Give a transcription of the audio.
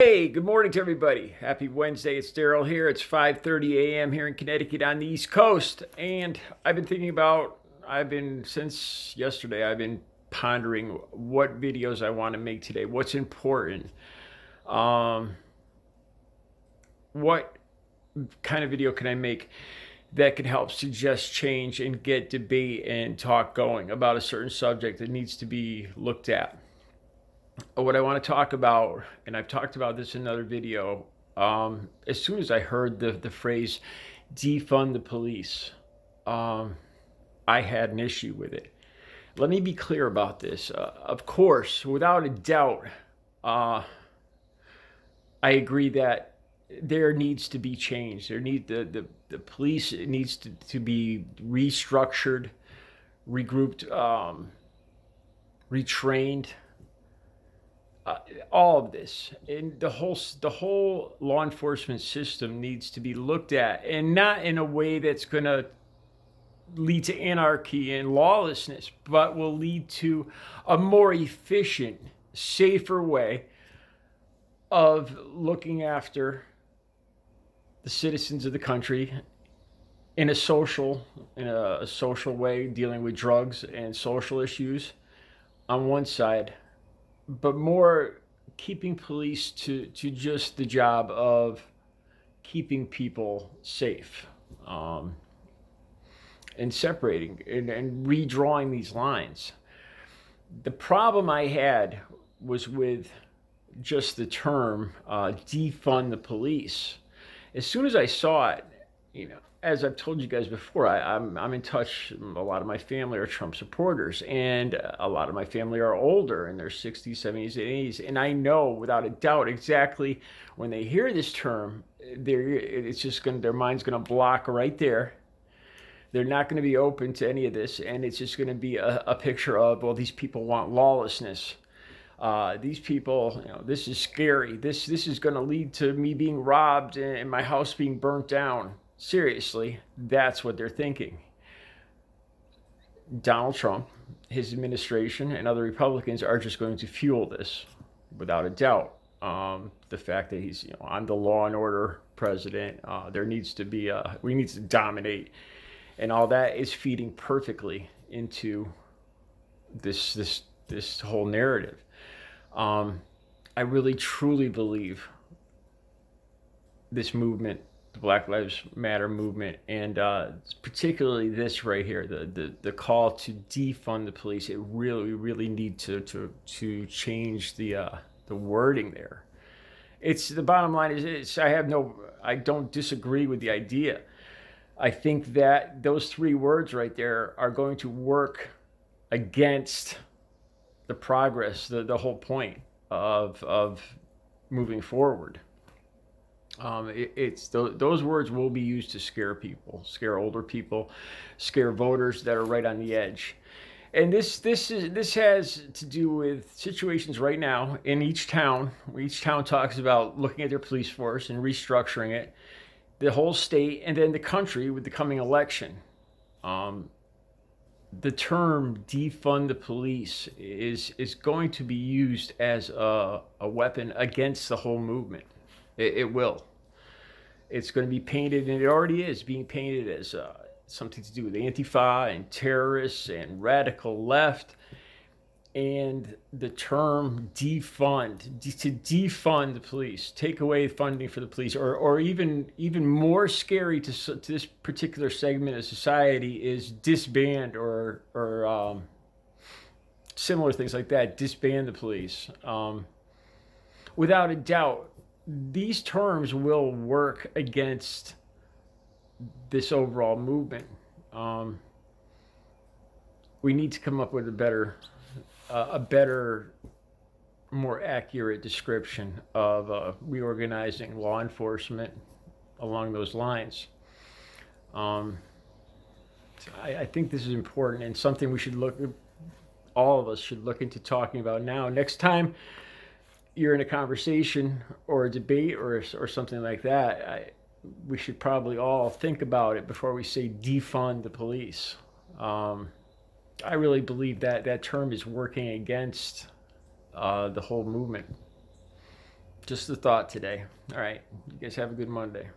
Hey, good morning to everybody. Happy Wednesday. It's Daryl here. It's 5:30 a.m. here in Connecticut on the East Coast. And since yesterday, I've been pondering what videos I want to make today. What's important? Um, what kind of video can I make that can help suggest change and get debate and talk going about a certain subject that needs to be looked at? What I want to talk about, and I've talked about this in another video, as soon as I heard the phrase defund the police, um, I had an issue with it. Let me be clear about this. Of course, without a doubt, uh, I agree that there needs to be change. The police needs to be restructured, regrouped, retrained, all of this and the whole law enforcement system needs to be looked at, and not in a way that's going to lead to anarchy and lawlessness, but will lead to a more efficient, safer way of looking after the citizens of the country in a social way, dealing with drugs and social issues on one side, but more keeping police to just the job of keeping people safe, um, and separating and redrawing these lines. The problem I had was with just the term defund the police. As soon as I saw it, as I've told you guys before, I'm in touch. A lot of my family are Trump supporters, and a lot of my family are older in their 60s, 70s, and 80s. And I know without a doubt exactly when they hear this term, their mind's gonna block right there. They're not going to be open to any of this, and it's just going to be a picture of, well, these people want lawlessness. These people, this is scary. This is going to lead to me being robbed and my house being burnt down. Seriously, that's what they're thinking. Donald Trump, his administration, and other Republicans are just going to fuel this, without a doubt. The fact that he's, I'm the law and order president. There needs to be we need to dominate, and all that is feeding perfectly into this whole narrative. I really truly believe this movement, the Black Lives Matter movement, and particularly this right here, the call to defund the police. It really need to change the wording there. It's the bottom line is I don't disagree with the idea. I think that those three words right there are going to work against the progress, the whole point of moving forward. Those words will be used to scare people, scare older people, scare voters that are right on the edge. And this has to do with situations right now in each town. Each town talks about looking at their police force and restructuring it, the whole state, and then the country with the coming election. Um, the term defund the police is going to be used as a weapon against the whole movement. It will. It's going to be painted, and it already is being painted as something to do with Antifa and terrorists and radical left. And the term defund, to defund the police, take away funding for the police, or even more scary to this particular segment of society is disband, or similar things like that, disband the police. Without a doubt, these terms will work against this overall movement. We need to come up with a better, more accurate description of reorganizing law enforcement along those lines. I think this is important and something all of us should look into talking about now. Next time you're in a conversation or a debate or something like that, we should probably all think about it before we say defund the police. I really believe that term is working against the whole movement. Just a thought today. All right. You guys have a good Monday.